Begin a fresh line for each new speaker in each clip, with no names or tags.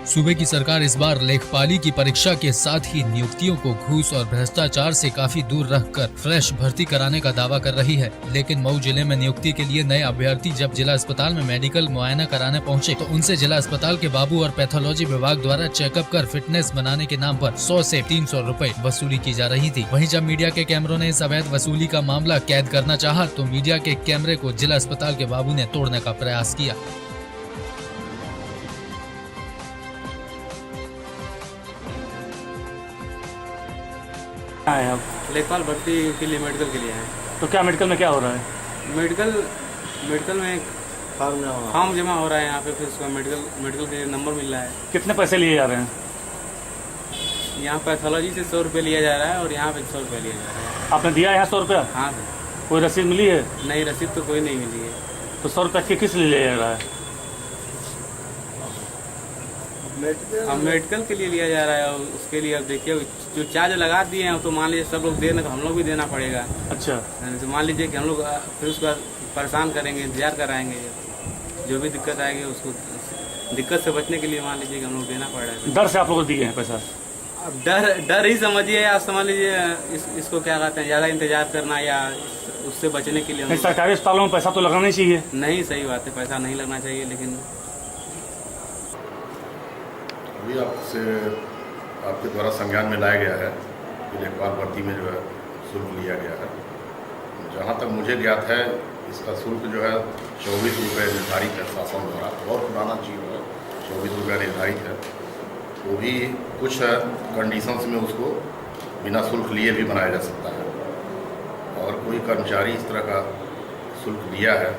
सूबे की सरकार इस बार लेखपाली की परीक्षा के साथ ही नियुक्तियों को घूस और भ्रष्टाचार से काफी दूर रखकर फ्रेश भर्ती कराने का दावा कर रही है। लेकिन मऊ जिले में नियुक्ति के लिए नए अभ्यर्थी जब जिला अस्पताल में मेडिकल मुआयना कराने पहुंचे तो उनसे जिला अस्पताल के बाबू और पैथोलॉजी विभाग द्वारा चेकअप कर फिटनेस बनाने के नाम पर 100 से 300 रुपए वसूली की जा रही थी। वहीं जब मीडिया के कैमरों ने इस अवैध वसूली का मामला कैद करना चाहा तो मीडिया के कैमरे को जिला अस्पताल के बाबू ने तोड़ने का प्रयास किया।
आए आप
लेखपाल भर्ती के लिए मेडिकल के लिए हैं।
तो क्या मेडिकल में क्या हो रहा है?
मेडिकल में फॉर्म जमा हो रहा है यहाँ पे, फिर उसका मेडिकल के लिए नंबर मिल रहा है।
कितने पैसे लिए जा रहे हैं?
यहाँ पैथोलॉजी से 100 रुपये लिया जा रहा है और यहाँ पे 100 रुपये लिया जा रहा है।
आपने दिया यहाँ 100 रुपया?
हाँ सर।
कोई रसीद मिली है?
नहीं, रसीद तो कोई नहीं मिली है।
तो 100 रुपया किस लिए लिया जा रहा है?
अब मेडिकल के लिए लिया जा रहा है और उसके लिए अब देखिए जो चार्ज लगा दिए हैं तो मान लीजिए सब लोग देना तो हम लोग भी देना पड़ेगा।
अच्छा,
तो मान लीजिए कि हम लोग फिर उसका परेशान करेंगे, इंतजार कराएंगे, जो भी दिक्कत आएगी उसको दिक्कत से बचने के लिए मान लीजिए कि हम लोग देना पड़ रहा है।
डर से आप लोग दिए हैं पैसा?
अब डर ही समझिए, आप समझ लीजिए इसको क्या कहते हैं, ज़्यादा इंतजार करना या उससे बचने के लिए।
सरकारी अस्पतालों में पैसा तो लगाना ही चाहिए।
नहीं, सही बात है, पैसा नहीं लगना चाहिए, लेकिन
अभी आपके द्वारा संज्ञान में लाया गया है कि लेखपाल भर्ती में जो है शुल्क लिया गया है। जहाँ तक मुझे ज्ञात है इसका शुल्क जो है 24 रुपये निर्धारित है शासन द्वारा। बहुत पुराना चीज़ है, 24 रुपये निर्धारित है। वो भी कुछ कंडीशंस में उसको बिना शुल्क लिए भी बनाया जा सकता है। और कोई कर्मचारी इस तरह का शुल्क लिया है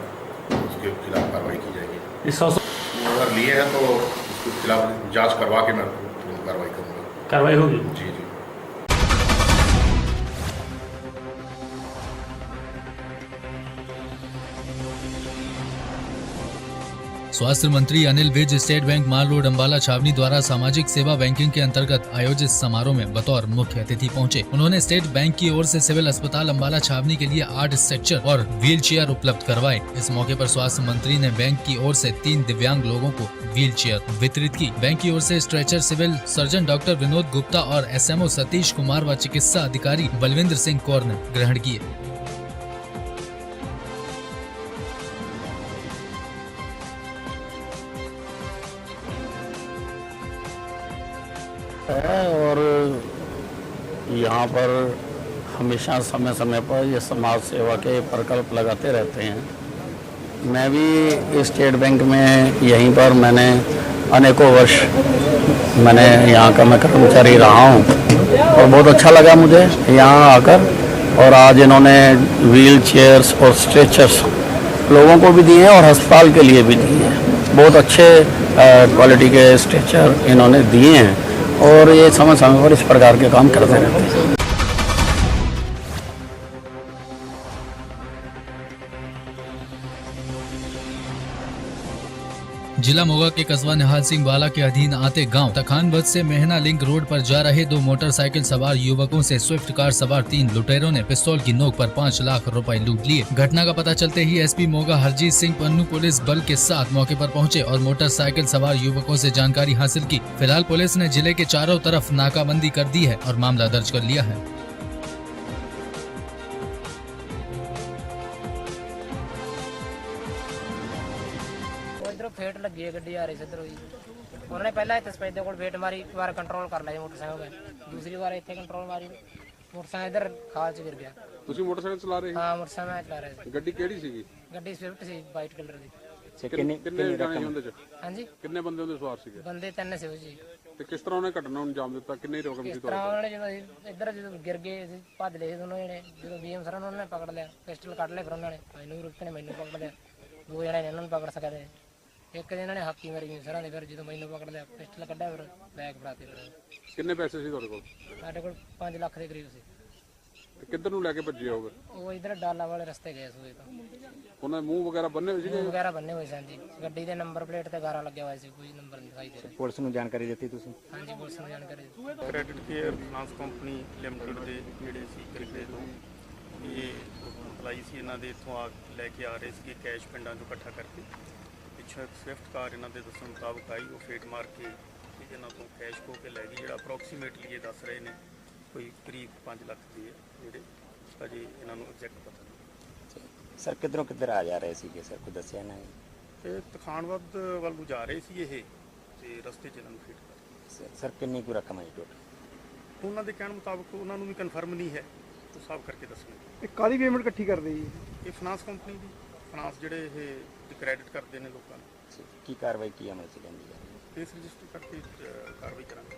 तो उसके खिलाफ कार्रवाई की जाएगी। अगर लिए हैं तो उसके खिलाफ जांच करवा के मैं कार्रवाई करूँगा।
कार्रवाई होगी?
जी जी।
स्वास्थ्य मंत्री अनिल विज स्टेट बैंक माल रोड अम्बाला छावनी द्वारा सामाजिक सेवा बैंकिंग के अंतर्गत आयोजित समारोह में बतौर मुख्य अतिथि पहुंचे। उन्होंने स्टेट बैंक की ओर से सिविल अस्पताल अम्बाला छावनी के लिए 8 स्ट्रेचर और व्हील चेयर उपलब्ध करवाए। इस मौके पर स्वास्थ्य मंत्री ने बैंक की ओर से 3 दिव्यांग लोगों को व्हील चेयर वितरित की। बैंक की ओर से stretcher civil surgeon doctor Vinod Gupta और SMO सतीश कुमार व चिकित्सा अधिकारी बलविंद्र सिंह कौर ने ग्रहण किए।
और यहाँ पर हमेशा समय समय पर ये समाज सेवा के प्रकल्प लगाते रहते हैं। मैं भी स्टेट बैंक में यहीं पर मैंने अनेकों वर्ष मैंने यहाँ का मैं कर्मचारी रहा हूँ और बहुत अच्छा लगा मुझे यहाँ आकर। और आज इन्होंने व्हील चेयर्स और स्ट्रेचर्स लोगों को भी दिए हैं और अस्पताल के लिए भी दिए हैं। बहुत अच्छे क्वालिटी के स्ट्रेचर इन्होंने दिए हैं और ये समय समय पर इस प्रकार के काम करते रहते हैं।
जिला मोगा के कस्बा निहाल सिंह वाला के अधीन आते गांव तखानबद से मेहना लिंक रोड पर जा रहे 2 मोटरसाइकिल सवार युवकों से स्विफ्ट कार सवार 3 लुटेरों ने पिस्तौल की नोक पर 5 लाख रुपए लूट लिए। घटना का पता चलते ही SP मोगा हरजीत सिंह पन्नू पुलिस बल के साथ मौके पर पहुंचे और मोटरसाइकिल सवार युवकों से जानकारी हासिल की। फिलहाल पुलिस ने जिले के चारों तरफ नाकाबंदी कर दी है और मामला दर्ज कर लिया है।
फेट लगी है, गड्डी आ रही इधर हुई। उन्होंने पहला इतने सफेदे को फेट मारी, एक बार कंट्रोल कर लिया मोटरसाइकिल में, दूसरी बार इतने कंट्रोल मारी मोटरसाइकिल इधर खाल च गिर गया।
ਤੁਸੀਂ ਮੋਟਰਸਾਈਕਲ ਚਲਾ ਰਹੇ?
हाँ मोटरसाइकिल मैं चला रहे थे।
ਗੱਡੀ ਕਿਹੜੀ ਸੀਗੀ?
गड्डी स्विफ्ट सी वाइट कलर की।
ਕਿੰਨੇ ਜਾਣੇ ਹੁੰਦੇ ਚ?
हाँ जी,
ਕਿੰਨੇ ਬੰਦੇ ਉਹਦੇ ਸਵਾਰ ਸੀਗੇ?
बंदे 3 से हो जी।
ਤੇ ਕਿਸ ਤਰ੍ਹਾਂ ਉਹਨੇ ਘਟਨਾ ਨੂੰ ਅੰਜਾਮ ਦਿੱਤਾ? ਕਿੰਨੀ ਰਕਮ ਸੀ
इस
ਤੁਹਾਡੇ
तरह
ਕੋਲ?
उन्होंने जो इधर जो गिर गए भज ले दोनों जने, जो BM सर उन्होंने पकड़ लिया, पिस्टल कट लिया, फिर उन्होंने मैनू रुक ने मैनू पकड़ लिया। 2 जने इन्होंने पकड़ सके थे, एक जने ने हाथी मारी सर ने, फिर जो मैनू पकड़ लिया पिस्टल कढ़ा, फिर बैग फड़ाते।
ਕਿੰਨੇ ਪੈਸੇ ਸੀ ਤੁਹਾਡੇ ਕੋਲ?
साढ़े को 5 लाख के करीब से।
ਤੇ ਕਿੱਧਰ ਨੂੰ ਲੈ ਕੇ ਭੱਜੇ ਹੋ ਫਿਰ?
वो इधर डाला वाले रस्ते गए सूए तो
ਉਹਨਾਂ ਦੇ ਮੂੰਹ ਵਗੈਰਾ ਬੰਨੇ ਹੋਏ ਸੀਗੇ?
वगैरह बने हुए सन जी। गड्डी के नंबर प्लेट ते गारा लगे हुए सी, कोई नंबर नहीं दिखाई दे रहा।
ਪੁਲਿਸ ਨੂੰ ਜਾਣਕਾਰੀ ਦਿੱਤੀ ਤੁਸੀਂ?
हाँ जी, पुलिस ने जानकारी दी।
Credit care finance company limited ਦੇ ਨੇੜੇ ਸੀ ਕਰਿਕੇ ਤੋਂ ਇਹ ਅਪਲਾਈ ਸੀ। ਇਹਨਾਂ ਦੇ ਇੱਥੋਂ ਲੈ ਕੇ ਆ ਰਹੇ ਸੀ ਕੈਸ਼ ਪਿੰਡਾਂ ਤੋਂ ਇਕੱਠਾ ਕਰਕੇ। ਪਿੱਛੋਂ ਇੱਕ ਸਵਿਫਟ ਕਾਰ ਇਹਨਾਂ ਦੇ ਦੱਸਣ ਮੁਤਾਬਕ ਆਈ, ਉਹ ਫੇਟ ਮਾਰ ਕੇ ਕਿ ਇਹਨਾਂ ਤੋਂ ਕੈਸ਼ ਖੋ ਕੇ ਲੈ ਗਈ, ਜਿਹੜਾ ਅਪਰੋਕਸੀਮੇਟਲੀ ਇਹ ਦੱਸ ਰਹੇ ਨੇ ਕੋਈ ਕਰੀਬ 5 ਲੱਖ ਦੀ ਹੈ, ਜਿਹੜੇ ਅਜੇ ਇਹਨਾਂ ਨੂੰ ਐਗਜ਼ੈਕਟ ਪਤਾ ਨਹੀਂ।
ਸਰ ਕਿੱਧਰੋਂ ਕਿੱਧਰ ਆ ਜਾ ਰਹੇ ਸੀਗੇ ਸਰ, ਕੋਈ ਦੱਸਿਆ ਨਾ?
ਇਹ ਤਖਾਣਵੱਧ ਵੱਲ ਨੂੰ ਜਾ ਰਹੇ ਸੀ ਇਹ, ਤੇ ਰਸਤੇ 'ਚ ਇਹਨਾਂ ਨੂੰ ਹਿੱਟ ਕਰ
ਸਰ ਕਿੰਨੀ ਕੁ ਰਕਮ ਹੈ ਟੋਟਲ?
ਉਹਨਾਂ ਦੇ ਕਹਿਣ ਮੁਤਾਬਕ ਉਹਨਾਂ ਨੂੰ ਵੀ ਕਨਫਰਮ ਨਹੀਂ ਹੈ, ਉਹ ਸਾਫ਼ ਕਰਕੇ ਦੱਸਣਗੇ।
ਇਹ ਕਾਹਦੀ ਪੇਮੈਂਟ ਇਕੱਠੀ ਕਰਦੇ ਜੀ?
ਇਹ ਫਾਈਨਾਂਸ ਕੰਪਨੀ ਦੀ, ਫਾਈਨਾਂਸ ਜਿਹੜੇ ਇਹ ਕ੍ਰੈਡਿਟ ਕਰਦੇ ਨੇ ਲੋਕਾਂ ਨੂੰ,
ਕੀ ਕਾਰਵਾਈ ਕੀ ਅਮਲ 'ਚ ਲੈਂਦੀ ਹੈ?
ਕੇਸ ਰਜਿਸਟਰ ਕਰਕੇ ਕਾਰਵਾਈ ਕਰਾਂਗੇ।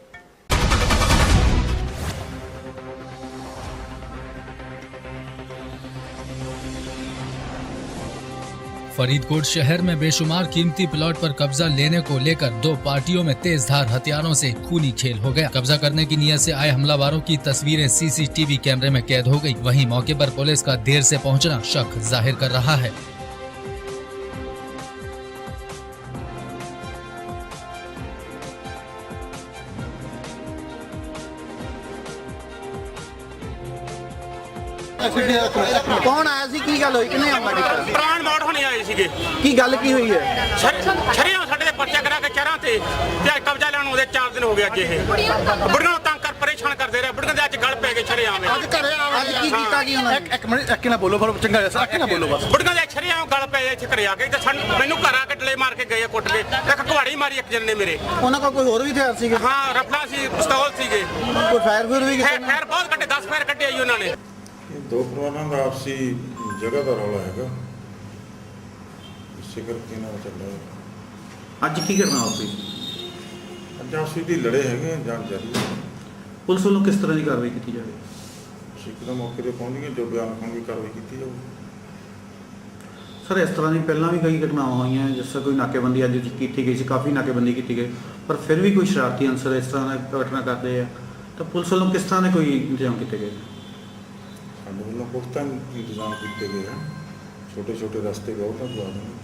फरीदकोट शहर में बेशुमार कीमती प्लॉट पर कब्जा लेने को लेकर दो पार्टियों में तेज धार हथियारों से खूनी खेल हो गया। कब्जा करने की नीयत से आए हमलावरों की तस्वीरें सीसीटीवी कैमरे में कैद हो गई। वहीं मौके पर पुलिस का देर से पहुंचना शक जाहिर कर रहा है।
ਕੌਣ ਆਇਆ ਸੀ, ਕੀ ਗੱਲ ਹੋਈ, ਕਿੰਨੇ ਹਮਲਾ ਕੀਤਾ?
ਪ੍ਰਾਣ ਮੋੜ ਹੋਣੇ ਆਏ ਸੀਗੇ।
ਕੀ ਗੱਲ ਕੀ ਹੋਈ ਹੈ?
ਛੜਿਆਂ ਸਾਡੇ ਦੇ ਪਰਚਾ ਕਰਾ ਕੇ ਚਰਾਂ ਤੇ ਕਬਜ਼ਾ ਲੈਣ ਉਹਦੇ 4 ਦਿਨ ਹੋ ਗਏ ਅੱਜ। ਇਹ ਬੁੜੀਆਂ ਨੂੰ ਤੰਗ ਕਰ ਪਰੇਸ਼ਾਨ ਕਰਦੇ ਰਹੇ, ਬੁੜੀਆਂ ਦੇ ਅੱਜ ਗਲ ਪੈ ਗਏ ਛੜਿਆਂ ਵਿੱਚ।
ਅੱਜ ਘਰੇ ਅੱਜ ਕੀ ਕੀਤਾ ਕੀ ਉਹਨਾਂ ਨੇ? ਇੱਕ ਮਿੰਟ ਅੱਕੇ ਨਾ ਬੋਲੋ, ਫਿਰ ਚੰਗਾ ਜਿਹਾ ਅੱਕੇ ਨਾ ਬੋਲੋ ਬਸ।
ਬੁੜੀਆਂ ਦੇ ਛੜਿਆਂ ਗਲ ਪੈ ਇੱਥੇ ਘਰੇ ਆ ਕੇ ਤੇ ਮੈਨੂੰ ਘਰ ਆ ਕੇ ਡਲੇ ਮਾਰ ਕੇ ਗਏ, ਕੁੱਟ ਕੇ। ਇੱਕ ਕੁਹਾੜੀ ਮਾਰੀ ਇੱਕ ਜਣ ਨੇ ਮੇਰੇ।
ਉਹਨਾਂ ਕੋਲ ਕੋਈ ਹੋਰ ਵੀ ਹਥਿਆਰ ਸੀਗੇ?
ਹਾਂ, ਰਫਲਾ ਸੀ, ਪਿਸਤੌਲ ਸੀਗੇ।
ਕੋਈ ਫਾਇਰ ਫੂਰ ਵੀ ਕੀਤਾ?
ਖੈਰ ਬਹੁਤ ਕੱਢੇ, 10 ਫਾਇਰ ਕੱਢੇ ਆਈ ਉਹਨਾਂ ਨੇ।
ਦੋ ਪਰਿਵਾਰਾਂ ਦਾ ਆਪਸੀ ਜਗ੍ਹਾ ਦਾ ਰੌਲਾ ਹੈਗਾ, ਇਸੇ ਕਰਕੇ ਨਾਲ ਚੱਲ ਰਿਹਾ।
ਅੱਜ ਕੀ ਕਰਨਾ ਆਪੇ?
ਅੱਜ ਆਪਸੀ ਦੀ ਲੜੇ ਹੈਗੇ, ਜਾਂਚ ਜਾਰੀ ਹੈ।
ਪੁਲਿਸ ਵੱਲੋਂ ਕਿਸ ਤਰ੍ਹਾਂ ਦੀ ਕਾਰਵਾਈ ਕੀਤੀ ਜਾਵੇ?
ਸਿੱਖ ਦਾ ਮੌਕੇ ਤੇ ਪਹੁੰਚ ਗਏ, ਜੋ ਬਿਆਨ ਲਿਖਾਉਣਗੇ ਕਾਰਵਾਈ ਕੀਤੀ ਜਾਊਗੀ।
ਸਰ ਇਸ ਤਰ੍ਹਾਂ ਦੀ ਪਹਿਲਾਂ ਵੀ ਕਈ ਘਟਨਾਵਾਂ ਹੋਈਆਂ, ਜਿਸ ਤਰ੍ਹਾਂ ਕੋਈ ਨਾਕੇਬੰਦੀ ਅੱਜ ਕੀਤੀ ਗਈ ਸੀ, ਕਾਫੀ ਨਾਕੇਬੰਦੀ ਕੀਤੀ ਗਈ, ਪਰ ਫਿਰ ਵੀ ਕੋਈ ਸ਼ਰਾਰਤੀ ਅਨਸਰ ਇਸ ਤਰ੍ਹਾਂ ਦਾ ਘਟਨਾ ਕਰਦੇ ਆ, ਤਾਂ ਪੁਲਿਸ ਵੱਲੋਂ ਕਿਸ ਤਰ੍ਹਾਂ ਦੇ ਕੋਈ ਇੰਤਜ਼ਾਮ ਕੀਤੇ ਗਏ?
ਸਾਡੇ ਵੱਲੋਂ ਪੁਖਤਾ ਇੰਤਜ਼ਾਮ ਕੀਤੇ ਗਏ ਹਨ। ਛੋਟੇ ਛੋਟੇ ਰਸਤੇ ਬਹੁਤ ਆ ਦੇਣਗੇ।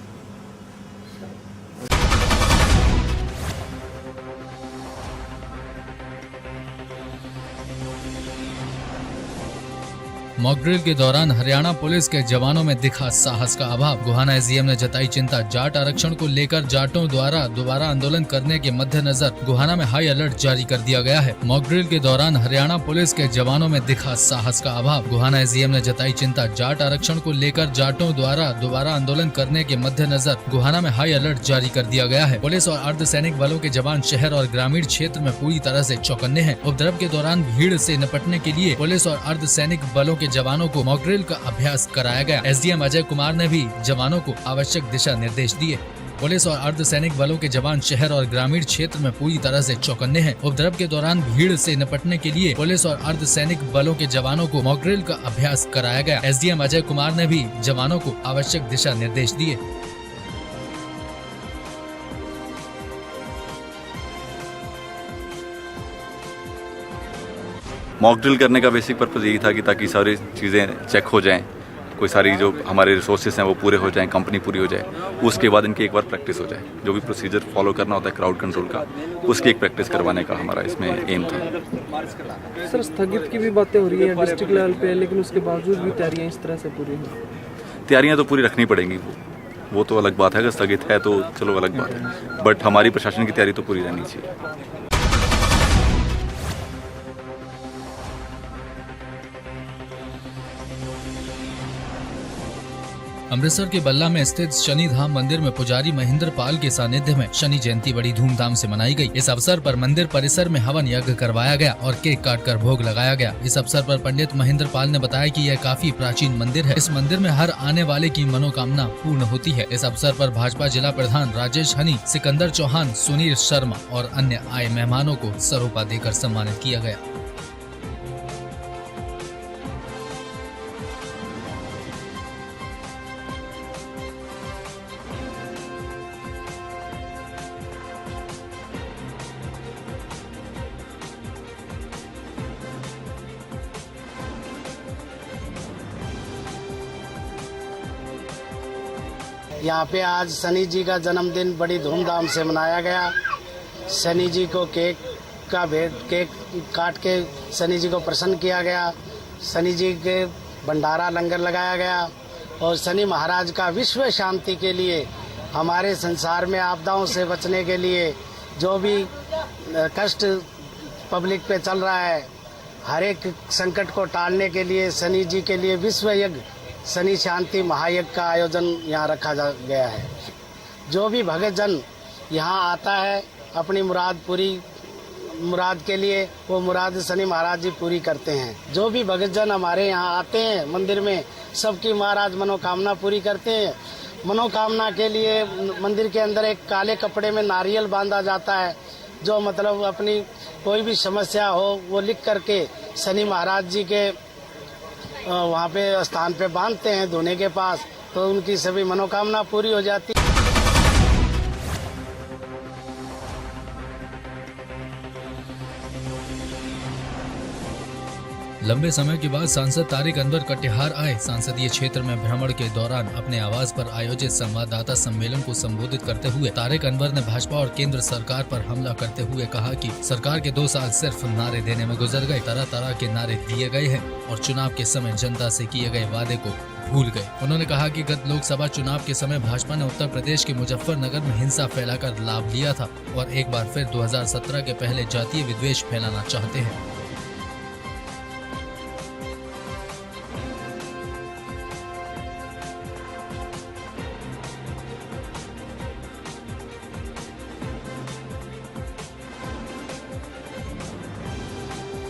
मॉकड्रिल के दौरान हरियाणा पुलिस के जवानों में दिखा साहस का अभाव। गोहाना एसडीएम ने जताई चिंता। जाट आरक्षण को लेकर जाटों द्वारा दोबारा आंदोलन करने के मद्देनजर गोहाना में हाई अलर्ट जारी कर दिया गया है। मॉकड्रिल के दौरान हरियाणा पुलिस के जवानों में दिखा साहस का अभाव। गोहाना एसडीएम ने जताई चिंता। जाट आरक्षण को लेकर जाटों द्वारा दोबारा आंदोलन करने के मद्देनजर गोहाना में हाई अलर्ट जारी कर दिया गया है। पुलिस और अर्धसैनिक बलों के जवान शहर और ग्रामीण क्षेत्र में पूरी तरह से चौकन्ने हैं। उपद्रव के दौरान भीड़ से निपटने के लिए पुलिस और अर्धसैनिक बलों के जवानों को मॉकड्रिल का अभ्यास कराया गया। एसडीएम अजय कुमार ने भी जवानों को आवश्यक दिशा निर्देश दिए। पुलिस और अर्धसैनिक बलों के जवान शहर और ग्रामीण क्षेत्र में पूरी तरह से चौकन्ने हैं। उपद्रव के दौरान भीड़ से निपटने के लिए पुलिस और अर्धसैनिक बलों के जवानों को मॉकड्रिल का अभ्यास कराया गया। एसडीएम अजय कुमार ने भी जवानों को आवश्यक दिशा निर्देश दिए।
मॉक ड्रिल करने का बेसिक पर्पज़ यही था कि ताकि सारी चीज़ें चेक हो जाएं, कोई सारी जो हमारे रिसोर्सेज हैं वो पूरे हो जाएं, कंपनी पूरी हो जाए, उसके बाद इनकी एक बार प्रैक्टिस हो जाए। जो भी प्रोसीजर फॉलो करना होता है क्राउड कंट्रोल का, उसकी एक प्रैक्टिस करवाने का हमारा इसमें एम था।
सर स्थगित की भी बातें हो रही है डिस्ट्रिक्ट लेवल पे, लेकिन उसके बावजूद भी तैयारियां इस तरह से पूरी हैं?
तैयारियाँ तो पूरी रखनी पड़ेंगी, वो तो अलग बात है। अगर स्थगित है तो चलो अलग बात है, बट हमारी प्रशासन की तैयारी तो पूरी रहनी चाहिए।
अमृतसर के बल्ला में स्थित शनि धाम मंदिर में पुजारी महेंद्र पाल के सानिध्य में शनि जयंती बड़ी धूमधाम से मनाई गई। इस अवसर पर मंदिर परिसर में हवन यज्ञ करवाया गया और केक काटकर भोग लगाया गया। इस अवसर पर पंडित महेंद्र पाल ने बताया कि यह काफी प्राचीन मंदिर है। इस मंदिर में हर आने वाले की मनोकामना पूर्ण होती है। इस अवसर पर भाजपा जिला प्रधान राजेश हनी, सिकंदर चौहान, सुनील शर्मा और अन्य आए मेहमानों को सरोपा देकर सम्मानित किया गया।
यहाँ पे आज शनि जी का जन्मदिन बड़ी धूमधाम से मनाया गया। शनि जी को केक काट के शनि जी को प्रसन्न किया गया। शनि जी के भंडारा लंगर लगाया गया और शनि महाराज का विश्व शांति के लिए, हमारे संसार में आपदाओं से बचने के लिए जो भी कष्ट पब्लिक पे चल रहा है, हर एक संकट को टालने के लिए शनि जी के लिए विश्व यज्ञ शनि शांति महायज्ञ का आयोजन यहाँ रखा गया है। जो भी भक्त जन यहाँ आता है अपनी मुराद के लिए, वो मुराद शनि महाराज जी पूरी करते हैं। जो भी भक्त जन हमारे यहाँ आते हैं मंदिर में, सबकी महाराज मनोकामना पूरी करते हैं। मनोकामना के लिए मंदिर के अंदर एक काले कपड़े में नारियल बांधा जाता है, जो मतलब अपनी कोई भी समस्या हो वो लिख करके शनि महाराज जी के वहाँ पे स्थान पे बांधते हैं धोने के पास, तो उनकी सभी मनोकामना पूरी हो जाती है।
लंबे समय के बाद सांसद तारिक अनवर कटिहार आए। संसदीय क्षेत्र में भ्रमण के दौरान अपने आवास पर आयोजित संवाददाता सम्मेलन को संबोधित करते हुए तारिक अनवर ने भाजपा और केंद्र सरकार पर हमला करते हुए कहा कि सरकार के 2 साल सिर्फ नारे देने में गुजर गए। तरह तरह के नारे दिए गए हैं और चुनाव के समय जनता से किए गए वादे को भूल गए। उन्होंने कहा कि गत लोकसभा चुनाव के समय भाजपा ने उत्तर प्रदेश के मुजफ्फरनगर में हिंसा फैलाकर लाभ लिया था और एक बार फिर 2017 के पहले जातीय विद्वेष फैलाना चाहते हैं।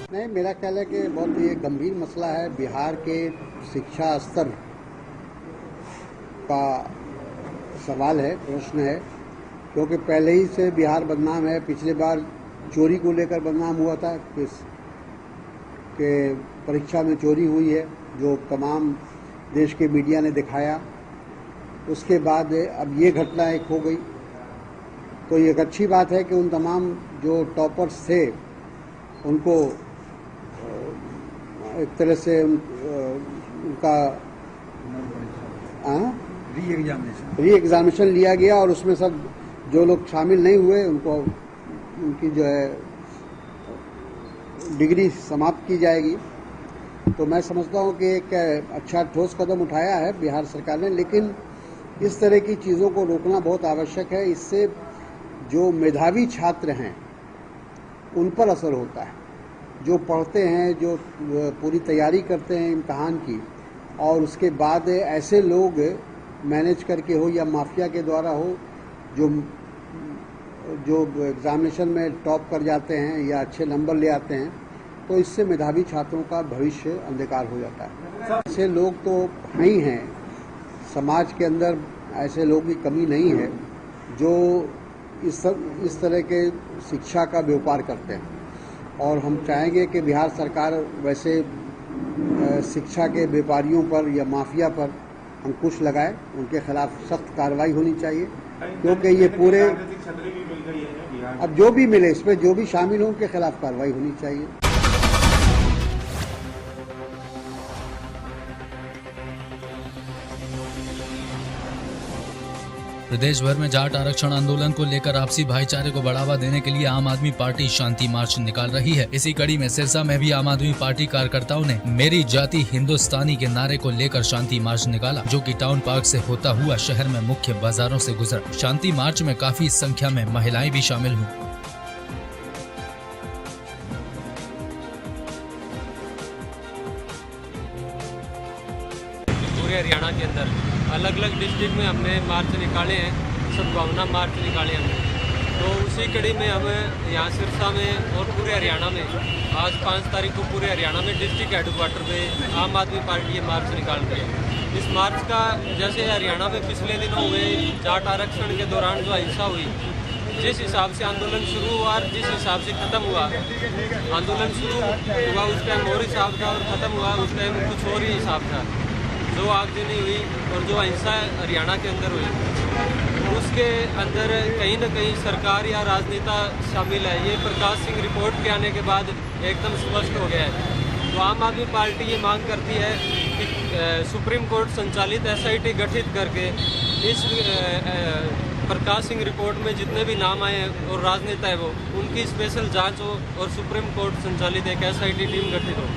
नहीं, मेरा ख्याल है कि बहुत ये गंभीर मसला है। बिहार के शिक्षा स्तर का सवाल है, प्रश्न है, क्योंकि पहले ही से बिहार बदनाम है। पिछले बार चोरी को लेकर बदनाम हुआ था कि परीक्षा में चोरी हुई है, जो तमाम देश के मीडिया ने दिखाया। उसके बाद अब ये घटना एक हो गई, तो ये एक अच्छी बात है कि उन तमाम जो टॉपर्स थे उनको एक तरह से उनका री एग्जामिनेशन लिया गया और उसमें सब जो लोग शामिल नहीं हुए उनको उनकी जो है डिग्री समाप्त की जाएगी। तो मैं समझता हूँ कि एक अच्छा ठोस कदम उठाया है बिहार सरकार ने, लेकिन इस तरह की चीज़ों को रोकना बहुत आवश्यक है। इससे जो मेधावी छात्र हैं उन पर असर होता है, जो पढ़ते हैं, जो पूरी तैयारी करते हैं इम्तहान की, और उसके बाद ऐसे लोग मैनेज करके हो या माफिया के द्वारा हो जो एग्जामिनेशन में टॉप कर जाते हैं या अच्छे नंबर ले आते हैं, तो इससे मेधावी छात्रों का भविष्य अंधकार हो जाता है। ऐसे लोग तो ही हैं, समाज के अंदर ऐसे लोगों की कमी नहीं है जो इस तरह के शिक्षा का व्यापार करते हैं। और हम चाहेंगे कि बिहार सरकार वैसे शिक्षा के व्यापारियों पर या माफिया पर अंकुश लगाए, उनके खिलाफ सख्त कार्रवाई होनी चाहिए, क्योंकि ये पूरे अब जो भी मिले इसमें जो भी शामिल हो उनके खिलाफ कार्रवाई होनी चाहिए।
प्रदेश भर में जाट आरक्षण आंदोलन को लेकर आपसी भाईचारे को बढ़ावा देने के लिए आम आदमी पार्टी शांति मार्च निकाल रही है। इसी कड़ी में सिरसा में भी आम आदमी पार्टी कार्यकर्ताओं ने मेरी जाति हिंदुस्तानी के नारे को लेकर शांति मार्च निकाला, जो कि टाउन पार्क से होता हुआ शहर में मुख्य बाजारों से गुजरा। शांति मार्च में काफी संख्या में महिलाएं भी शामिल हुई।
पूरे हरियाणा के अंदर अलग अलग डिस्ट्रिक्ट में हमने मार्च निकाले हैं, सद्भावना मार्च निकाले हमने। तो उसी कड़ी में हम यहाँ सिरसा में और पूरे हरियाणा में आज 5 तारीख को पूरे हरियाणा में डिस्ट्रिक्ट हेडक्वार्टर पे आम आदमी पार्टी ये मार्च निकाल रही है। इस मार्च का जैसे हरियाणा में पिछले दिनों हुए जाट आरक्षण के दौरान जो अहिंसा हुई, जिस हिसाब से आंदोलन शुरू हुआ और जिस हिसाब से ख़त्म हुआ, आंदोलन शुरू हुआ उस टाइम और हिसाब था और ख़त्म हुआ उस टाइम कुछ और ही हिसाब था। जो आगजनी हुई और जो अहिंसा हरियाणा के अंदर हुई, उसके अंदर कहीं न कहीं सरकार या राजनेता शामिल है। ये प्रकाश सिंह रिपोर्ट के आने के बाद एकदम स्पष्ट हो गया है। तो आम आदमी पार्टी ये मांग करती है कि सुप्रीम कोर्ट संचालित SIT गठित करके इस प्रकाश सिंह रिपोर्ट में जितने भी नाम आए हैं और राजनेता है वो उनकी स्पेशल जांच हो और सुप्रीम कोर्ट संचालित एक SIT टीम गठित हो।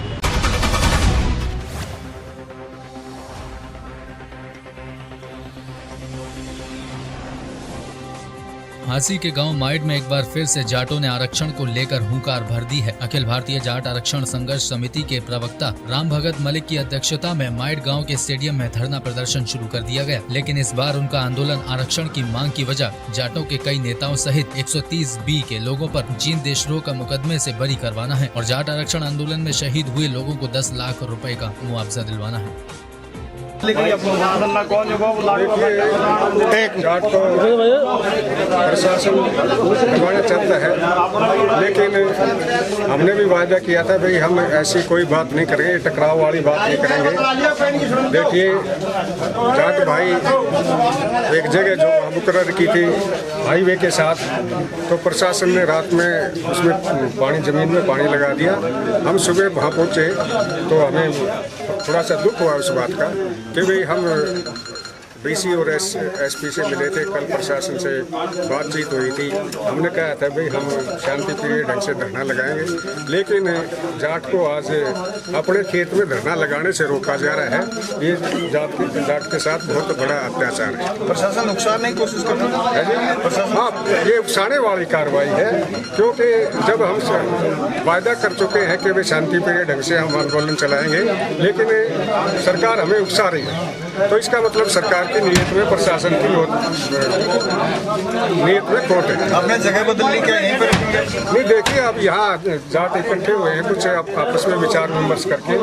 हांसी के गांव माइड में एक बार फिर से जाटों ने आरक्षण को लेकर हुंकार भर दी है। अखिल भारतीय जाट आरक्षण संघर्ष समिति के प्रवक्ता राम भगत मलिक की अध्यक्षता में माइड गांव के स्टेडियम में धरना प्रदर्शन शुरू कर दिया गया, लेकिन इस बार उनका आंदोलन आरक्षण की मांग की वजह जाटों के कई नेताओं सहित 130B के लोगों पर जीन देशद्रोह का मुकदमे से बरी करवाना है और जाट आरक्षण आंदोलन में शहीद हुए लोगों को 10 लाख रुपए का मुआवजा दिलवाना है।
एक जाट को प्रशासन करवाना चाहता है, लेकिन हमने भी वायदा किया था भाई हम ऐसी कोई बात नहीं करेंगे, टकराव वाली बात नहीं करेंगे। देखिए जाट भाई एक जगह जो मुकर्रर की थी हाईवे के साथ, तो प्रशासन ने रात में उसमें पानी जमीन में पानी लगा दिया। हम सुबह वहाँ पहुँचे तो हमें थोड़ा सा दुख हुआ उस बात का कि भाई हम BC और SP से मिले थे, कल प्रशासन से बातचीत हुई थी। हमने कहा था भाई हम शांति प्रिय ढंग से धरना लगाएंगे, लेकिन जाट को आज अपने खेत में धरना लगाने से रोका जा रहा है। ये जाट के साथ बहुत बड़ा अत्याचार है।
प्रशासन उकसाने की कोशिश कर रहा है।
हाँ, ये उकसाने वाली कार्रवाई है, क्योंकि जब हम वायदा कर चुके हैं कि भाई शांति प्रिय ढंग से हम आंदोलन चलाएंगे, लेकिन सरकार हमें उकसा रही है, तो इसका मतलब सरकार की नीयत में, प्रशासन की नीयत में खोट है।
आपने जगह बदलनी क्या यहीं पर?
नहीं, देखिए अब यहाँ जाट इकट्ठे हुए हैं, कुछ आपस में विचार विमर्श करके।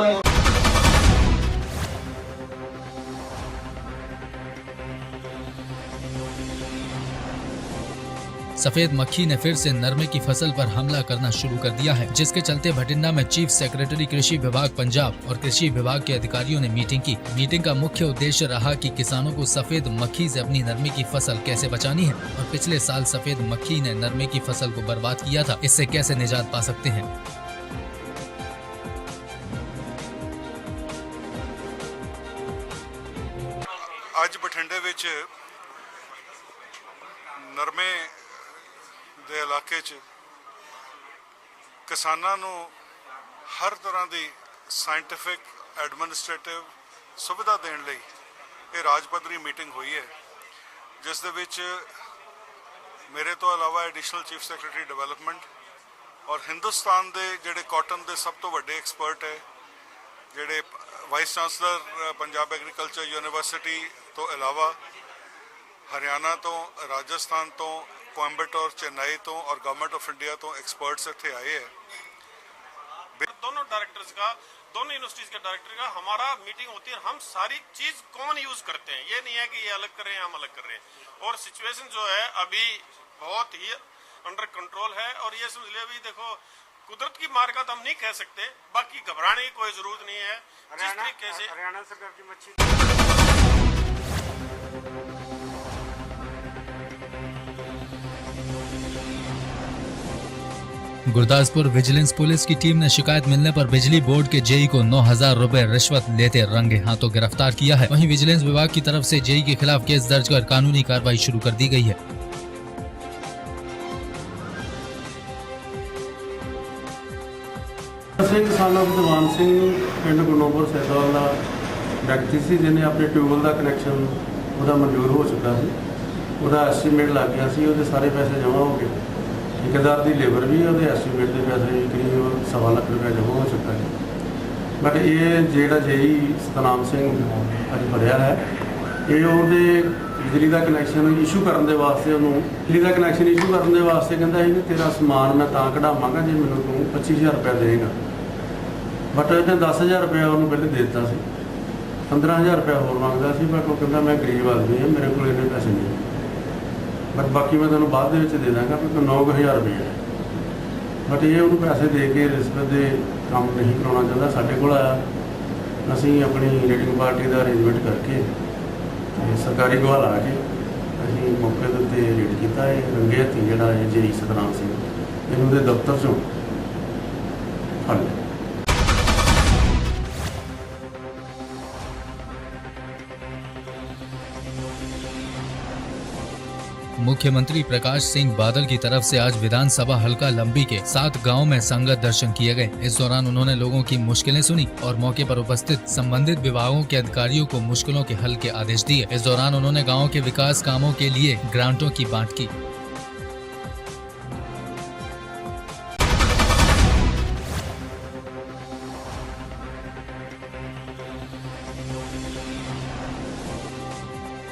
सफेद मक्खी ने फिर से नरमे की फसल पर हमला करना शुरू कर दिया है, जिसके चलते भटिंडा में चीफ सेक्रेटरी कृषि विभाग पंजाब और कृषि विभाग के अधिकारियों ने मीटिंग की। मीटिंग का मुख्य उद्देश्य रहा कि किसानों को सफेद मक्खी से अपनी नरमे की फसल कैसे बचानी है और पिछले साल सफेद मक्खी ने नरमे की फसल को बर्बाद किया था, इससे कैसे निजात पा सकते हैं।
आज बठिंडे विच नरमे ਦੇ ਇਲਾਕੇ 'ਚ ਕਿਸਾਨਾਂ ਨੂੰ ਹਰ ਤਰ੍ਹਾਂ ਦੀ ਸਾਇੰਟੀਫਿਕ ਐਡਮਿਨਿਸਟ੍ਰੇਟਿਵ ਸੁਵਿਧਾ ਦੇਣ ਲਈ ਇਹ ਰਾਜ ਪੱਧਰੀ ਮੀਟਿੰਗ ਹੋਈ ਹੈ, ਜਿਸ ਦੇ ਵਿੱਚ ਮੇਰੇ ਤੋਂ ਇਲਾਵਾ ਐਡੀਸ਼ਨਲ ਚੀਫ ਸੈਕਟਰੀ ਡਿਵੈਲਪਮੈਂਟ ਔਰ ਹਿੰਦੁਸਤਾਨ ਦੇ ਜਿਹੜੇ ਕਾਟਨ ਦੇ ਸਭ ਤੋਂ ਵੱਡੇ ਐਕਸਪਰਟ ਹੈ, ਜਿਹੜੇ vice chancellor Punjab agriculture university ਤੋਂ ਇਲਾਵਾ हरियाणा तो राजस्थान तो कोयम्बटूर चेन्नई तो और गवर्नमेंट ऑफ इंडिया तो एक्सपर्ट्स इतने आए हैं।
दोनों डायरेक्टर्स का, दोनों यूनिवर्सिटीज के डायरेक्टर का हमारा मीटिंग होती है, हम सारी चीज कॉमन यूज करते हैं। ये नहीं है कि ये अलग कर रहे हैं हम अलग कर रहे हैं। और सिचुएशन जो है अभी बहुत ही अंडर कंट्रोल है। और ये समझ लिया, अभी देखो कुदरत की मार का तो हम नहीं कह सकते, बाकी घबराने की कोई जरूरत नहीं है। जिस तरीके से हरियाणा सरकार की मच्छी
गुरदासपुर विजिलेंस पुलिस की टीम ने शिकायत मिलने पर बिजली बोर्ड के जेई को 9,000 रुपए रिश्वत लेते रंगे हाथों गिरफ्तार किया है। वहीं विजिलेंस विभाग की तरफ से जेई के खिलाफ केस दर्ज कर कानूनी कार्रवाई शुरू कर दी गई है।
ਦੀਵਾਨ ਸਿੰਘ ਪਿੰਡ ਗੁਰਨੋਪੁਰ ਸੈਦੋਵਾਲ ਦਾ ਵਿਅਕਤੀ ਸੀ, ਜਿਹਨੇ ਆਪਣੇ ਟਿਊਬਵੈੱਲ ਦਾ ਕਨੈਕਸ਼ਨ ਉਹਦਾ ਮਨਜ਼ੂਰ ਹੋ ਚੁੱਕਾ ਸੀ, ਉਹਦਾ ਐਸਟੀਮੇਟ ਲੱਗ ਗਿਆ ਸੀ, ਉਹਦੇ ਸਾਰੇ ਪੈਸੇ ਜਮ੍ਹਾਂ ਹੋ ਗਏ। ਠੇਕੇਦਾਰ ਦੀ ਲੇਬਰ ਵੀ ਉਹਦੇ ਐਸਟੀਮੇਟ ਦੇ ਪੈਸੇ ਕਰੀਬ 1.25 ਲੱਖ ਰੁਪਏ ਜਮ੍ਹਾਂ ਹੋ ਚੁੱਕਾ ਹੈ। ਬਟ ਇਹ ਜਿਹੜਾ ਜੇਈ ਸਤਨਾਮ ਸਿੰਘ ਅੱਜ ਫੜਿਆ ਹੈ, ਇਹ ਉਹਦੇ ਬਿਜਲੀ ਦਾ ਕਨੈਕਸ਼ਨ ਇਸ਼ੂ ਕਰਨ ਦੇ ਵਾਸਤੇ, ਉਹਨੂੰ ਬਿਜਲੀ ਦਾ ਕਨੈਕਸ਼ਨ ਇਸ਼ੂ ਕਰਨ ਦੇ ਵਾਸਤੇ ਕਹਿੰਦਾ ਸੀ ਕਿ ਤੇਰਾ ਸਮਾਨ ਮੈਂ ਤਾਂ ਕਢਾਵਾਂਗਾ ਜੇ ਮੈਨੂੰ ਤੂੰ 25,000 ਰੁਪਏ ਦੇਗਾ। ਬਟ ਇਹਨੇ 10,000 ਰੁਪਏ ਉਹਨੂੰ ਪਹਿਲੇ ਦੇ ਦਿੱਤਾ ਸੀ, 15,000 ਰੁਪਏ ਹੋਰ ਮੰਗਦਾ ਸੀ। ਬਟ ਉਹ ਕਹਿੰਦਾ ਮੈਂ ਗਰੀਬ ਆਦਮੀ ਹਾਂ, ਮੇਰੇ ਕੋਲ ਇੰਨੇ ਪੈਸੇ ਨਹੀਂ, ਬਟ ਬਾਕੀ ਮੈਂ ਤੁਹਾਨੂੰ ਬਾਅਦ ਦੇ ਵਿੱਚ ਦੇ ਦਾਂਗਾ, ਕਿਉਂਕਿ 9,000 ਰੁਪਏ। ਬਟ ਇਹ ਉਹਨੂੰ ਪੈਸੇ ਦੇ ਕੇ ਰਿਸ਼ਵਤ ਦੇ ਕੰਮ ਨਹੀਂ ਕਰਾਉਣਾ ਚਾਹੁੰਦਾ। ਸਾਡੇ ਕੋਲ ਆਇਆ, ਅਸੀਂ ਆਪਣੀ ਰੀਡਿੰਗ ਪਾਰਟੀ ਦਾ ਅਰੇਂਜਮੈਂਟ ਕਰਕੇ ਸਰਕਾਰੀ ਗਵਾਹ ਲਾ ਕੇ ਅਸੀਂ ਮੌਕੇ ਦੇ ਉੱਤੇ ਰੇਡ ਕੀਤਾ। ਇਹ ਰੰਗੇ ਹੱਥੀਂ ਜਿਹੜਾ ਇਹ ਜੇਈ ਸਤਨਾਮ ਸਿੰਘ ਇਹਨੂੰ ਦੇ ਦਫ਼ਤਰ 'ਚੋਂ ਫੜ ਲਿਆ।
मुख्यमंत्री प्रकाश सिंह बादल की तरफ से आज विधानसभा हल्का लंबी के 7 गांव में संगत दर्शन किए गए। इस दौरान उन्होंने लोगों की मुश्किलें सुनी और मौके पर उपस्थित संबंधित विभागों के अधिकारियों को मुश्किलों के हल के आदेश दिए। इस दौरान उन्होंने गाँव के विकास कामों के लिए ग्रांटों की बांट की।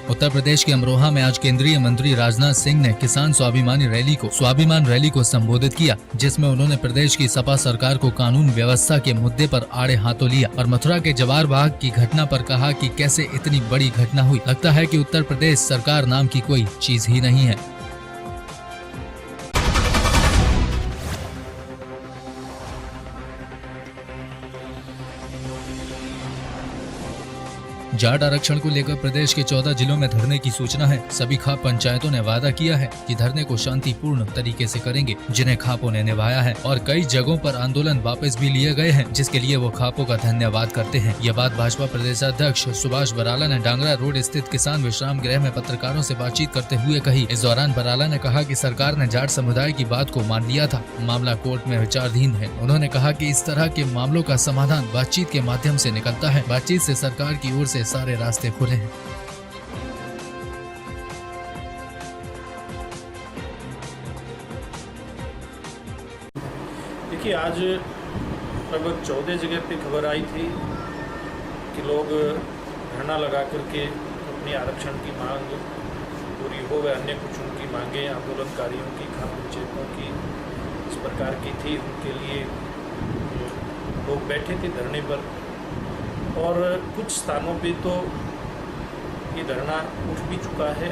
उत्तर प्रदेश के अमरोहा में आज केंद्रीय मंत्री राजनाथ सिंह ने किसान स्वाभिमान रैली को संबोधित किया, जिसमें उन्होंने प्रदेश की सपा सरकार को कानून व्यवस्था के मुद्दे पर आड़े हाथों लिया और मथुरा के जवार बाग की घटना पर कहा कि कैसे इतनी बड़ी घटना हुई। लगता है कि उत्तर प्रदेश सरकार नाम की कोई चीज ही नहीं है। जाट आरक्षण को लेकर प्रदेश के 14 जिलों में धरने की सूचना है। सभी खाप पंचायतों ने वादा किया है कि धरने को शांतिपूर्ण तरीके से करेंगे, जिन्हें खापों ने निभाया है और कई जगहों पर आंदोलन वापस भी लिए गए हैं, जिसके लिए वो खापों का धन्यवाद करते हैं। यह बात भाजपा प्रदेशाध्यक्ष सुभाष बराला ने डांगरा रोड स्थित किसान विश्राम गृह में पत्रकारों से बातचीत करते हुए कही। इस दौरान बराला ने कहा कि सरकार ने जाट समुदाय की बात को मान लिया था, मामला कोर्ट में विचाराधीन है। उन्होंने कहा कि इस तरह के मामलों का समाधान बातचीत के माध्यम से निकलता है। बातचीत से सरकार की ओर से सारे रास्ते खुले हैं।
देखिए, आज लगभग 14 जगह पे खबर आई थी कि लोग धरना लगा करके अपनी आरक्षण की मांग पूरी हो गए, अन्य कुछ उनकी मांगे आंदोलनकारियों की, खाप पंचायतों की इस प्रकार की थी। उनके लिए लोग बैठे थे धरने पर और कुछ स्थानों पे तो ये धरना उठ भी चुका है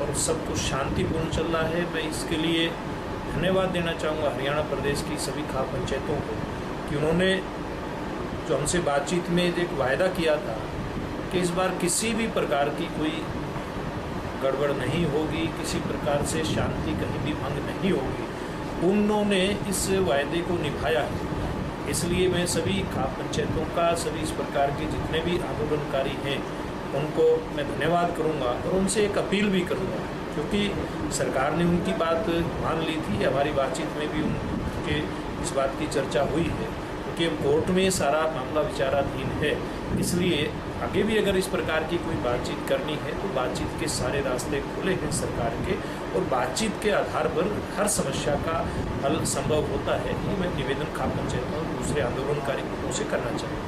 और सब कुछ शांतिपूर्ण चल रहा है। मैं इसके लिए धन्यवाद देना चाहूँगा हरियाणा प्रदेश की सभी खाप पंचायतों को कि उन्होंने जो हमसे बातचीत में एक वायदा किया था कि इस बार किसी भी प्रकार की कोई गड़बड़ नहीं होगी, किसी प्रकार से शांति कहीं भी भंग नहीं होगी, उन्होंने इस वायदे को निभाया है। इसलिए मैं सभी खाप पंचायतों का, सभी इस प्रकार के जितने भी आंदोलनकारी हैं उनको मैं धन्यवाद करूंगा और उनसे एक अपील भी करूंगा, क्योंकि सरकार ने उनकी बात मान ली थी। हमारी बातचीत में भी उनके इस बात की चर्चा हुई है, क्योंकि अब कोर्ट में सारा मामला विचाराधीन है। इसलिए आगे भी अगर इस प्रकार की कोई बातचीत करनी है तो बातचीत के सारे रास्ते खुले हैं सरकार के, और बातचीत के आधार पर हर समस्या का हल संभव होता है। ये मैं निवेदन खाप पंचायतों और दूसरे आंदोलनकारी ग्रुपों से करना चाहूँगा।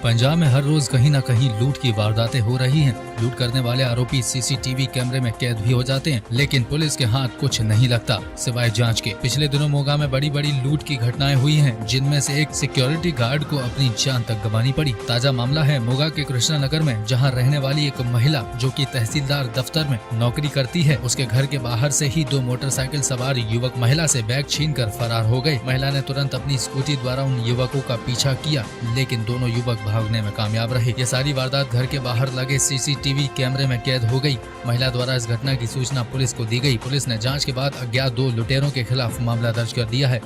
पंजाब में हर रोज कहीं न कहीं लूट की वारदातें हो रही हैं। लूट करने वाले आरोपी सीसीटीवी कैमरे में कैद भी हो जाते हैं, लेकिन पुलिस के हाथ कुछ नहीं लगता सिवाय जांच के। पिछले दिनों मोगा में बड़ी बड़ी लूट की घटनाएं हुई हैं, जिनमें से एक सिक्योरिटी गार्ड को अपनी जान तक गंवानी पड़ी। ताजा मामला है मोगा के कृष्णा नगर में, जहां रहने वाली एक महिला जो कि तहसीलदार दफ्तर में नौकरी करती है, उसके घर के बाहर से ही 2 मोटरसाइकिल सवार युवक महिला से बैग छीनकर फरार हो गए। महिला ने तुरंत अपनी स्कूटी द्वारा उन युवकों का पीछा किया, लेकिन दोनों युवक भागने में कामयाब रहे। ये सारी वारदात घर के बाहर लगे सीसीटीवी कैमरे में कैद हो गई। महिला द्वारा इस घटना की सूचना पुलिस को दी गई। पुलिस ने जांच के बाद अज्ञात 2 लुटेरों के खिलाफ मामला दर्ज कर दिया है।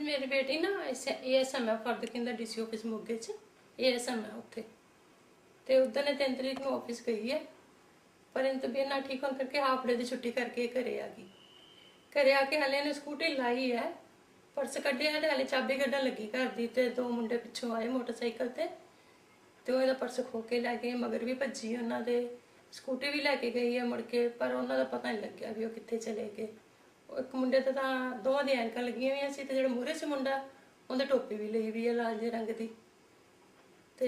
मेरी बेटी ना ASM है फर्द केंद्र DC ऑफिस मोगे च ASM है उत्थे ते उधर ने 3 तरीक ਨੂੰ ऑफिस गई है, पर इन तबीयत ना ठीक होने करके हाफ डे दी छुट्टी करके घरे आ गई। घरे आके हले ने स्कूटी लाई है, पर्स कढ़िया ते हले चाबी कढ़न लगी घर दी ते 2 मुंडे पिछों आए मोटरसाइकिल ते ਉਹਦਾ पर्स खो के लै गए, मगर भी भज्जी ਉਹਨਾਂ ਦੇ स्कूटी भी लैके गई है मुड़ के, पर ਉਹਨਾਂ ਦਾ पता नहीं लग्या भी वो कित्थे चले गए। एक मुंडे तो दोवां दी ऐनकां लगियां होईयां सी ते जिहड़ा मूहरे सी मुंडा ਉਹਦੇ टोपी भी ਲਈ भी है लाल जे रंग दी, ते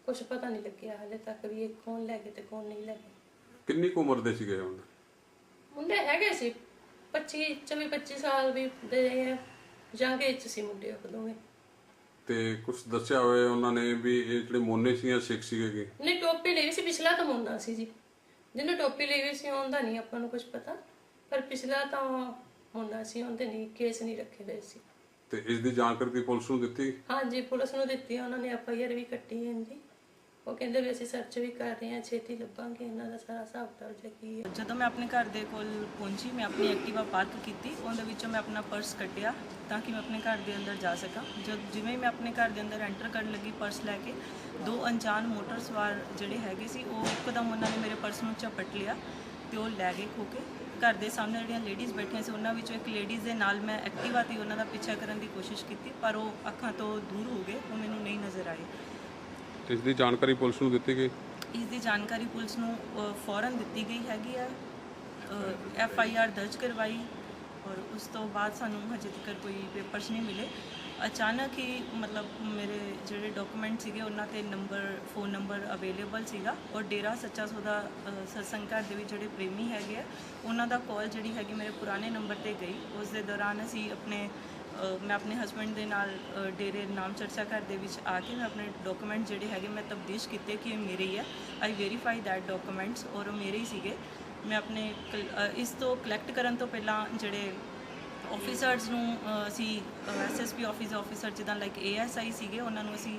कुछ पता नहीं लग्या हाले तक भी कौन लै गए ते कौन नहीं लै गए।
किन्नी कुछ उम्र दे सीगे
मुंडे हैगे सी 25 साल भी दे ਜਾਂ ਕੇ ਚ ਸੀ ਮੁੰਡੇ ਉਹ ਦੋਵੇਂ।
ਤੇ ਕੁਝ ਦੱਸਿਆ ਹੋਵੇ ਉਹਨਾਂ ਨੇ ਵੀ ਇਹ ਜਿਹੜੇ ਮੋਨੇ ਸੀ ਜਾਂ ਸਿੱਖ ਸੀਗੇ?
ਨਹੀਂ ਟੋਪੀ ਲਈ ਸੀ, ਪਿਛਲਾ ਤਾਂ ਮੋਨਾ ਸੀ ਜੀ, ਜਿਹਨੇ ਟੋਪੀ ਲਈ ਵੀ ਸੀ ਉਹਦਾ ਨਹੀਂ ਆਪਾਂ ਨੂੰ ਕੁਝ ਪਤਾ, ਪਰ ਪਿਛਲਾ ਤਾਂ ਮੋਨਾ ਸੀ, ਉਹਦੇ ਨਹੀਂ ਕੇਸ ਨਹੀਂ ਰੱਖੇ ਹੋਏ ਸੀ।
ਤੇ ਇਸ ਦੀ ਜਾਣਕਾਰੀ ਪੁਲਿਸ ਨੂੰ ਦਿੱਤੀ?
ਹਾਂਜੀ ਪੁਲਿਸ ਨੂੰ ਦਿੱਤੀ, ਉਹਨਾਂ ਨੇ FIR ਵੀ ਕੱਟੀ ਹੈ ਇਹਦੀ। ਉਹ ਕਹਿੰਦੇ ਵੀ ਅਸੀਂ ਸਰਚ ਵੀ ਕਰ ਰਹੇ ਹਾਂ, ਛੇਤੀ ਲੱਭਾਂਗੇ ਇਹਨਾਂ ਦਾ ਸਾਰਾ ਹਿਸਾਬ ਕਿਤਾਬ ਕੀ ਹੈ।
ਜਦੋਂ ਮੈਂ ਆਪਣੇ ਘਰ ਦੇ ਕੋਲ ਪਹੁੰਚੀ, ਮੈਂ ਆਪਣੀ ਐਕਟਿਵਾ ਪਾਰਕ ਕੀਤੀ, ਉਹਦੇ ਵਿੱਚੋਂ ਮੈਂ ਆਪਣਾ ਪਰਸ ਕੱਢਿਆ ਤਾਂ ਕਿ ਮੈਂ ਆਪਣੇ ਘਰ ਦੇ ਅੰਦਰ ਜਾ ਸਕਾਂ। ਜਿਵੇਂ ਮੈਂ ਆਪਣੇ ਘਰ ਦੇ ਅੰਦਰ ਐਂਟਰ ਕਰਨ ਲੱਗੀ ਪਰਸ ਲੈ ਕੇ, 2 ਅਣਜਾਣ ਮੋਟਰ ਸਵਾਰ ਜਿਹੜੇ ਹੈਗੇ ਸੀ ਉਹ ਇੱਕਦਮ ਉਹਨਾਂ ਨੇ ਮੇਰੇ ਪਰਸ ਨੂੰ ਝਪਟ ਲਿਆ ਤੇ ਉਹ ਲੈ ਗਏ ਖੋ ਕੇ। ਘਰ ਦੇ ਸਾਹਮਣੇ ਜਿਹੜੀਆਂ ਲੇਡੀਜ਼ ਬੈਠੀਆਂ ਸੀ ਉਹਨਾਂ ਵਿੱਚੋਂ ਇੱਕ ਲੇਡੀਜ਼ ਦੇ ਨਾਲ ਮੈਂ ਐਕਟਿਵਾ ਤੇ ਉਹਨਾਂ ਦਾ ਪਿੱਛਾ ਕਰਨ ਦੀ ਕੋਸ਼ਿਸ਼ ਕੀਤੀ, ਪਰ ਉਹ ਅੱਖਾਂ ਤੋਂ ਦੂਰ ਹੋ ਗਏ, ਉਹ ਮੈਨੂੰ ਨਹੀਂ ਨਜ਼ਰ ਆਏ।
ਇਸ ਦੀ ਜਾਣਕਾਰੀ ਪੁਲਿਸ ਨੂੰ ਦਿੱਤੀ ਗਈ?
ਇਸ ਦੀ ਜਾਣਕਾਰੀ ਪੁਲਿਸ ਨੂੰ ਫੌਰਨ ਦਿੱਤੀ ਗਈ ਹੈਗੀ ਆ, FIR ਦਰਜ ਕਰਵਾਈ, ਔਰ ਉਸ ਤੋਂ ਬਾਅਦ ਸਾਨੂੰ ਹਜੇ ਤੱਕ ਕੋਈ ਪੇਪਰਸ ਨਹੀਂ ਮਿਲੇ। ਅਚਾਨਕ ਹੀ ਮਤਲਬ ਮੇਰੇ ਜਿਹੜੇ ਡਾਕੂਮੈਂਟ ਸੀਗੇ ਉਹਨਾਂ ਤੇ ਫ਼ੋਨ ਨੰਬਰ ਅਵੇਲੇਬਲ ਸੀਗਾ, ਔਰ ਡੇਰਾ ਸੱਚਾ ਸੌਦਾ ਸਤਸੰਗ ਘਰ ਦੇ ਵਿੱਚ ਜਿਹੜੇ ਪ੍ਰੇਮੀ ਹੈਗੇ ਆ ਉਹਨਾਂ ਦਾ ਕਾਲ ਜਿਹੜੀ ਹੈਗੀ ਮੇਰੇ ਪੁਰਾਣੇ ਨੰਬਰ ਤੇ ਗਈ। ਉਸ ਦੇ ਦੌਰਾਨ ਅਸੀਂ ਮੈਂ ਆਪਣੇ ਹਸਬੈਂਡ ਦੇ ਨਾਲ ਡੇਰੇ ਨਾਮ ਚਰਚਾ ਘਰ ਦੇ ਵਿੱਚ ਆ ਕੇ ਮੈਂ ਆਪਣੇ ਡਾਕੂਮੈਂਟ ਜਿਹੜੇ ਹੈਗੇ ਮੈਂ ਤਬਦੀਸ਼ ਕੀਤੇ ਕਿ ਇਹ ਮੇਰੇ ਹੀ ਹੈ। ਆਈ ਵੈਰੀਫਾਈ ਦੈਟ ਡਾਕੂਮੈਂਟਸ, ਔਰ ਉਹ ਮੇਰੇ ਹੀ ਸੀਗੇ। ਮੈਂ ਆਪਣੇ ਇਸ ਤੋਂ ਕਲੈਕਟ ਕਰਨ ਤੋਂ ਪਹਿਲਾਂ ਜਿਹੜੇ ਆਫੀਸਰਸ ਨੂੰ ਅਸੀਂ SSP ਆਫੀਸਰ ਜਿੱਦਾਂ ਲਾਈਕ ASI ਸੀਗੇ, ਉਹਨਾਂ ਨੂੰ ਅਸੀਂ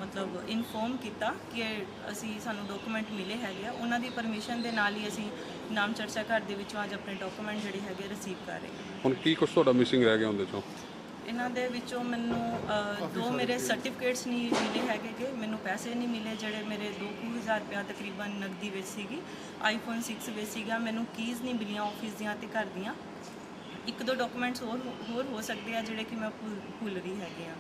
ਮਤਲਬ ਇਨਫੋਰਮ ਕੀਤਾ ਕਿ ਸਾਨੂੰ ਡਾਕੂਮੈਂਟ ਮਿਲੇ ਹੈਗੇ ਆ। ਉਹਨਾਂ ਦੀ ਪਰਮਿਸ਼ਨ ਦੇ ਨਾਲ ਹੀ ਅਸੀਂ ਨਾਮ ਚਰਚਾ ਘਰ ਦੇ ਵਿੱਚੋਂ ਅੱਜ ਆਪਣੇ ਡਾਕੂਮੈਂਟ ਜਿਹੜੇ ਹੈਗੇ ਰਿਸੀਵ ਕਰ ਰਹੇ ਹਾਂ।
ਹੁਣ ਕੀ ਕੁਛ ਤੁਹਾਡਾ ਮਿਸਿੰਗ ਰਹਿ ਗਿਆ ਉਹਦੇ ਚੋਂ?
ਇਹਨਾਂ ਦੇ ਵਿੱਚੋਂ ਮੈਨੂੰ 2 ਮੇਰੇ ਸਰਟੀਫਿਕੇਟਸ ਨਹੀਂ ਮਿਲੇ ਹੈਗੇ ਕਿ ਮੈਨੂੰ ਪੈਸੇ ਨਹੀਂ ਮਿਲੇ ਜਿਹੜੇ ਮੇਰੇ 2000 ਰੁਪਇਆ ਤਕਰੀਬਨ ਨਕਦੀ ਵਿੱਚ ਸੀਗੀ, iPhone 6 ਵਿੱਚ ਸੀਗਾ। ਮੈਨੂੰ ਕੀਜ਼ ਨਹੀਂ ਮਿਲੀਆਂ ਆਫਿਸ ਦੀਆਂ ਤੇ ਘਰ ਦੀਆਂ। 1-2 ਡਾਕੂਮੈਂਟਸ ਹੋਰ ਹੋ ਸਕਦੇ ਆ ਜਿਹੜੇ ਕਿ ਮੈਂ ਭੁੱਲ ਰਹੀ ਹੈਗੇ ਆ।